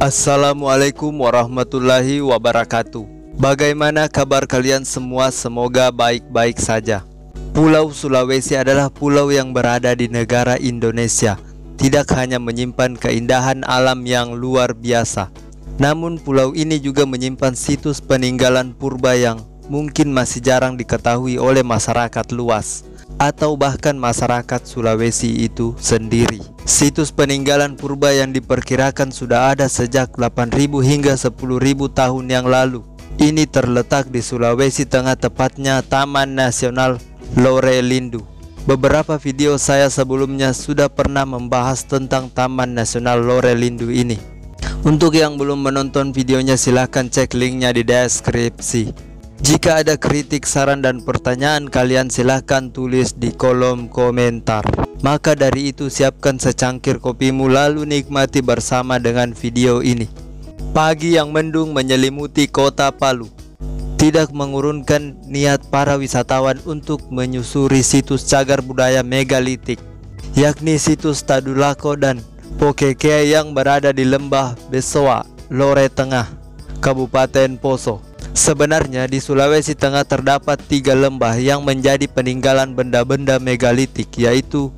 Assalamualaikum warahmatullahi wabarakatuh. Bagaimana kabar kalian semua? Semoga baik-baik saja. Pulau Sulawesi adalah pulau yang berada di negara Indonesia. Tidak hanya menyimpan keindahan alam yang luar biasa, namun pulau ini juga menyimpan situs peninggalan purba yang mungkin masih jarang diketahui oleh masyarakat luas atau bahkan masyarakat Sulawesi itu sendiri. Situs peninggalan purba yang diperkirakan sudah ada sejak 8.000 hingga 10.000 tahun yang lalu. Ini terletak di Sulawesi Tengah, tepatnya Taman Nasional Lorelindu. Beberapa video saya sebelumnya sudah pernah membahas tentang Taman Nasional Lorelindu ini. Untuk yang belum menonton videonya, silahkan cek linknya di deskripsi. Jika ada kritik, saran, dan pertanyaan kalian, silahkan tulis di kolom komentar. Maka dari itu, siapkan secangkir kopimu lalu nikmati bersama dengan video ini. Pagi yang mendung menyelimuti kota Palu tidak mengurungkan niat para wisatawan untuk menyusuri situs cagar budaya megalitik, yakni situs Tadulako dan Pokekea yang berada di Lembah Besoa, Lore Tengah, Kabupaten Poso. Sebenarnya di Sulawesi Tengah terdapat 3 lembah yang menjadi peninggalan benda-benda megalitik, yaitu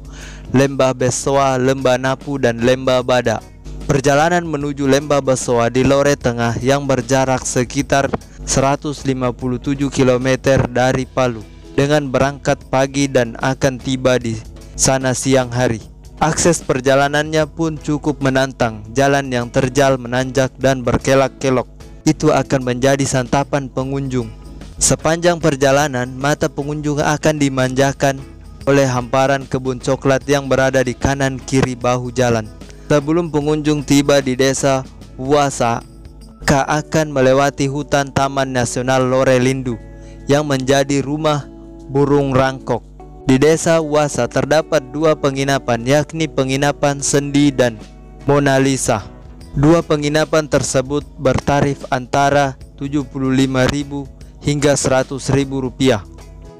Lembah Besoa, Lembah Napu, dan Lembah Bada. Perjalanan menuju Lembah Besoa di Lore Tengah yang berjarak sekitar 157 km dari Palu, dengan berangkat pagi dan akan tiba di sana siang hari. Akses perjalanannya pun cukup menantang, jalan yang terjal, menanjak, dan berkelok-kelok. Itu akan menjadi santapan pengunjung. Sepanjang perjalanan, mata pengunjung akan dimanjakan oleh hamparan kebun coklat yang berada di kanan kiri bahu jalan. Sebelum pengunjung tiba di desa Wasa, akan melewati hutan Taman Nasional Lorelindu yang menjadi rumah burung rangkok. Di desa Wasa terdapat 2 penginapan, yakni penginapan Sendi dan Mona Lisa. 2 penginapan tersebut bertarif antara 75.000 hingga 100.000 rupiah.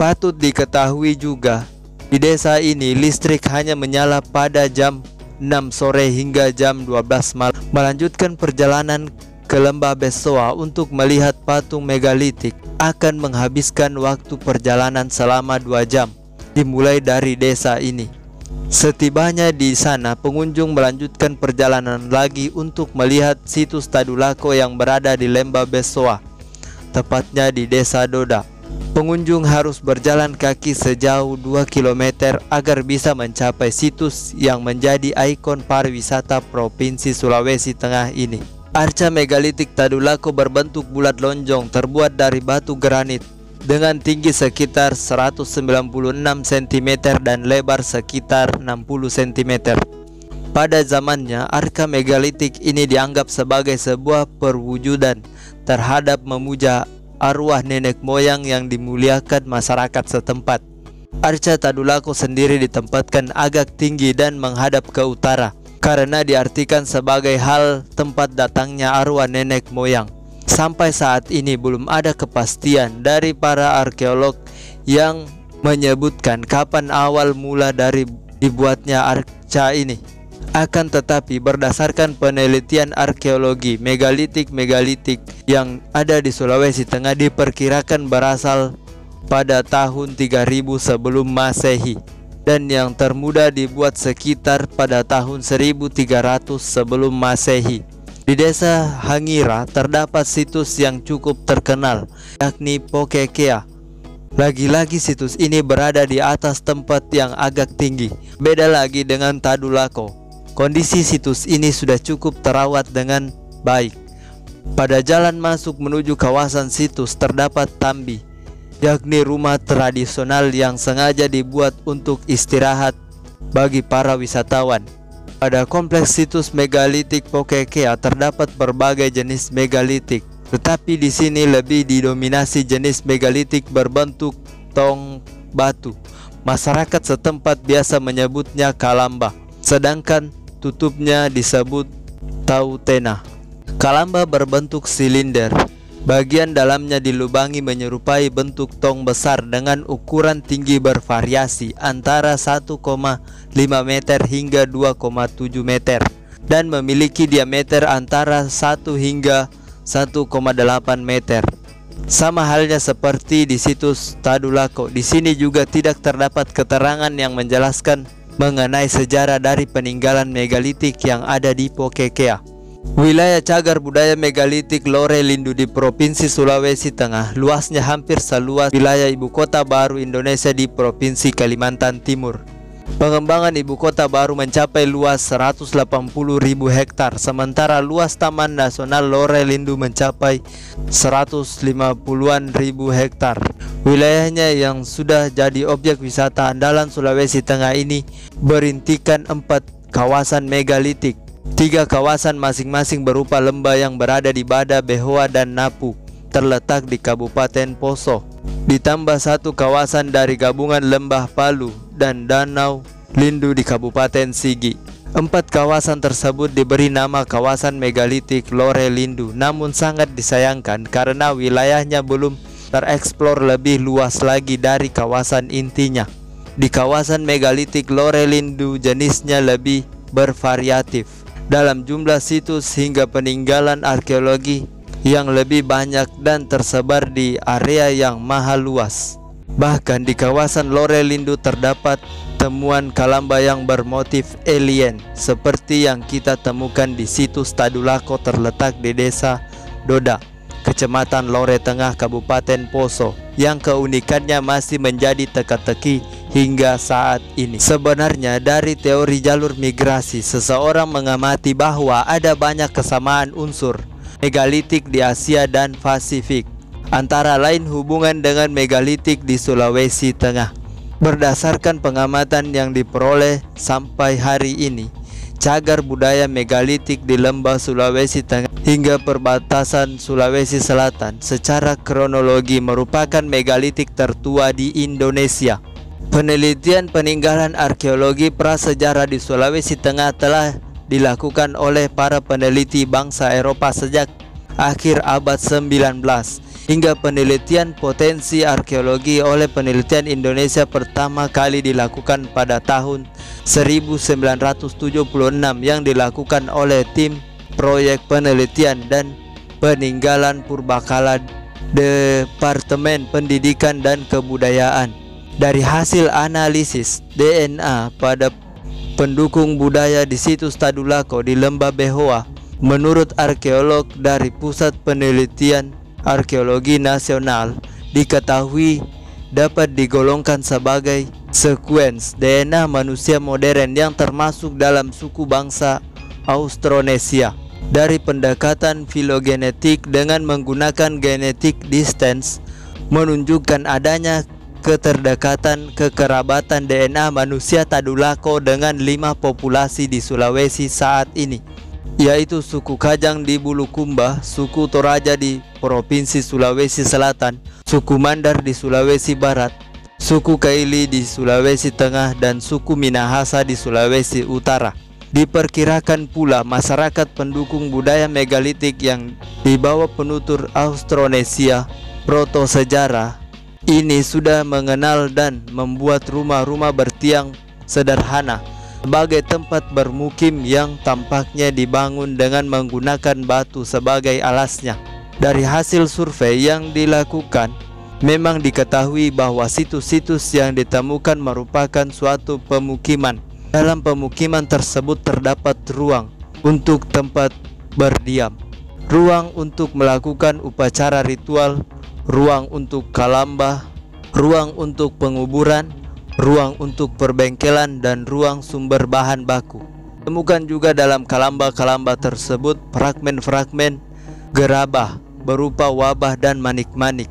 Patut diketahui juga, di desa ini listrik hanya menyala pada jam 6 sore hingga jam 12 malam. Melanjutkan perjalanan ke Lembah Besoa untuk melihat patung megalitik akan menghabiskan waktu perjalanan selama 2 jam, dimulai dari desa ini. Setibanya di sana, pengunjung melanjutkan perjalanan lagi untuk melihat situs Tadulako yang berada di Lembah Besoa, tepatnya di Desa Doda. Pengunjung harus berjalan kaki sejauh 2 km agar bisa mencapai situs yang menjadi ikon pariwisata Provinsi Sulawesi Tengah ini. Arca megalitik Tadulako berbentuk bulat lonjong, terbuat dari batu granit dengan tinggi sekitar 196 cm dan lebar sekitar 60 cm. Pada zamannya, arca megalitik ini dianggap sebagai sebuah perwujudan terhadap memuja arwah nenek moyang yang dimuliakan masyarakat setempat. Arca Tadulako sendiri ditempatkan agak tinggi dan menghadap ke utara, karena diartikan sebagai hal tempat datangnya arwah nenek moyang. Sampai saat ini belum ada kepastian dari para arkeolog yang menyebutkan kapan awal mula dari dibuatnya arca ini. Akan tetapi berdasarkan penelitian arkeologi, megalitik yang ada di Sulawesi Tengah diperkirakan berasal pada tahun 3000 sebelum Masehi, dan yang termuda dibuat sekitar pada tahun 1300 sebelum Masehi. Di desa Hangira terdapat situs yang cukup terkenal, yakni Pokekea. Lagi-lagi situs ini berada di atas tempat yang agak tinggi. Beda lagi dengan Tadulako. Kondisi situs ini sudah cukup terawat dengan baik. Pada jalan masuk menuju kawasan situs terdapat tambi, yakni rumah tradisional yang sengaja dibuat untuk istirahat bagi para wisatawan. Pada kompleks situs megalitik Pokekea terdapat berbagai jenis megalitik, tetapi di sini lebih didominasi jenis megalitik berbentuk tong batu. Masyarakat setempat biasa menyebutnya kalamba, sedangkan tutupnya disebut tautena. Kalamba berbentuk silinder. Bagian dalamnya dilubangi menyerupai bentuk tong besar dengan ukuran tinggi bervariasi antara 1,5 meter hingga 2,7 meter. dan memiliki diameter antara 1 hingga 1,8 meter. Sama halnya seperti di situs Tadulako, di sini juga tidak terdapat keterangan yang menjelaskan mengenai sejarah dari peninggalan megalitik yang ada di Pokekea. Wilayah cagar budaya megalitik Lore Lindu di Provinsi Sulawesi Tengah luasnya hampir seluas wilayah ibu kota baru Indonesia di Provinsi Kalimantan Timur. Pengembangan ibu kota baru mencapai luas 180.000 hektar, sementara luas Taman Nasional Lore Lindu mencapai 150-an ribu hektar. Wilayahnya yang sudah jadi objek wisata andalan Sulawesi Tengah ini berintikan 4 kawasan megalitik. 3 kawasan masing-masing berupa lembah yang berada di Bada, Behoa, dan Napu terletak di Kabupaten Poso. Ditambah 1 kawasan dari gabungan Lembah Palu dan Danau Lindu di Kabupaten Sigi. 4 kawasan tersebut diberi nama kawasan megalitik Lore Lindu, namun sangat disayangkan karena wilayahnya belum tereksplor lebih luas lagi dari kawasan intinya. Di kawasan megalitik Lore Lindu jenisnya lebih bervariatif dalam jumlah situs hingga peninggalan arkeologi yang lebih banyak dan tersebar di area yang maha luas. Bahkan di kawasan Lore Lindu terdapat temuan kalamba yang bermotif alien seperti yang kita temukan di situs Tadulako terletak di Desa Doda, Kecamatan Lore Tengah, Kabupaten Poso, yang keunikannya masih menjadi teka-teki hingga saat ini. Sebenarnya dari teori jalur migrasi, seseorang mengamati bahwa ada banyak kesamaan unsur megalitik di Asia dan Pasifik, antara lain hubungan dengan megalitik di Sulawesi Tengah. Berdasarkan pengamatan yang diperoleh sampai hari ini, cagar budaya megalitik di lembah Sulawesi Tengah hingga perbatasan Sulawesi Selatan secara kronologi merupakan megalitik tertua di Indonesia. Penelitian peninggalan arkeologi prasejarah di Sulawesi Tengah telah dilakukan oleh para peneliti bangsa Eropa sejak akhir abad 19 hingga penelitian potensi arkeologi oleh penelitian Indonesia pertama kali dilakukan pada tahun 1976 yang dilakukan oleh tim proyek penelitian dan peninggalan purbakala Departemen Pendidikan dan Kebudayaan. Dari hasil analisis DNA pada pendukung budaya di situs Tadulako di Lembah Behoa, menurut arkeolog dari Pusat Penelitian Arkeologi Nasional, diketahui dapat digolongkan sebagai sekuens DNA manusia modern yang termasuk dalam suku bangsa Austronesia. Dari pendekatan filogenetik dengan menggunakan genetic distance menunjukkan adanya keterdekatan kekerabatan DNA manusia Tadulako dengan 5 populasi di Sulawesi saat ini, yaitu suku Kajang di Bulukumba, suku Toraja di Provinsi Sulawesi Selatan, suku Mandar di Sulawesi Barat, suku Kaili di Sulawesi Tengah, dan suku Minahasa di Sulawesi Utara. Diperkirakan pula masyarakat pendukung budaya megalitik yang dibawa penutur Austronesia proto-sejarah ini sudah mengenal dan membuat rumah-rumah bertiang sederhana sebagai tempat bermukim yang tampaknya dibangun dengan menggunakan batu sebagai alasnya. Dari hasil survei yang dilakukan, memang diketahui bahwa situs-situs yang ditemukan merupakan suatu pemukiman. Dalam pemukiman tersebut terdapat ruang untuk tempat berdiam, ruang untuk melakukan upacara ritual, ruang untuk kalamba, ruang untuk penguburan, ruang untuk perbengkelan, dan ruang sumber bahan baku. Temukan juga dalam kalamba-kalamba tersebut fragmen-fragmen gerabah berupa wabah dan manik-manik,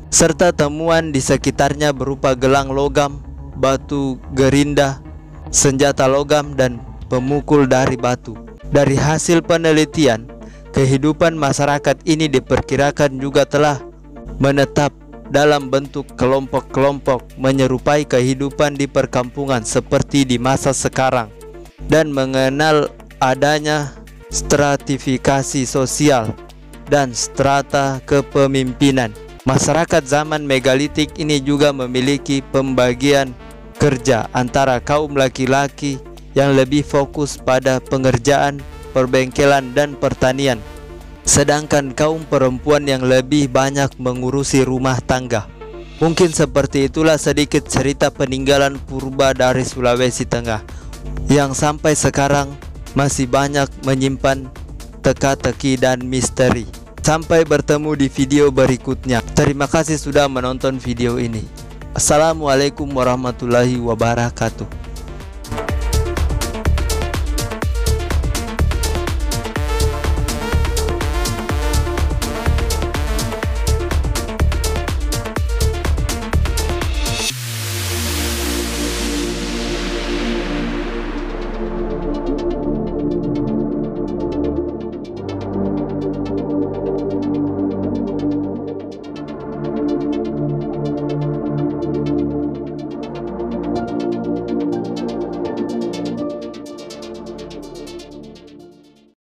serta temuan di sekitarnya berupa gelang logam, batu gerinda, senjata logam, dan pemukul dari batu. Dari hasil penelitian, kehidupan masyarakat ini diperkirakan juga telah menetap dalam bentuk kelompok-kelompok menyerupai kehidupan di perkampungan seperti di masa sekarang, dan mengenal adanya stratifikasi sosial dan strata kepemimpinan. Masyarakat zaman megalitik ini juga memiliki pembagian kerja antara kaum laki-laki yang lebih fokus pada pengerjaan perbengkelan dan pertanian. Sedangkan kaum perempuan yang lebih banyak mengurusi rumah tangga. Mungkin seperti itulah sedikit cerita peninggalan purba dari Sulawesi Tengah yang sampai sekarang masih banyak menyimpan teka-teki dan misteri. Sampai bertemu di video berikutnya. Terima kasih sudah menonton video ini. Assalamualaikum warahmatullahi wabarakatuh.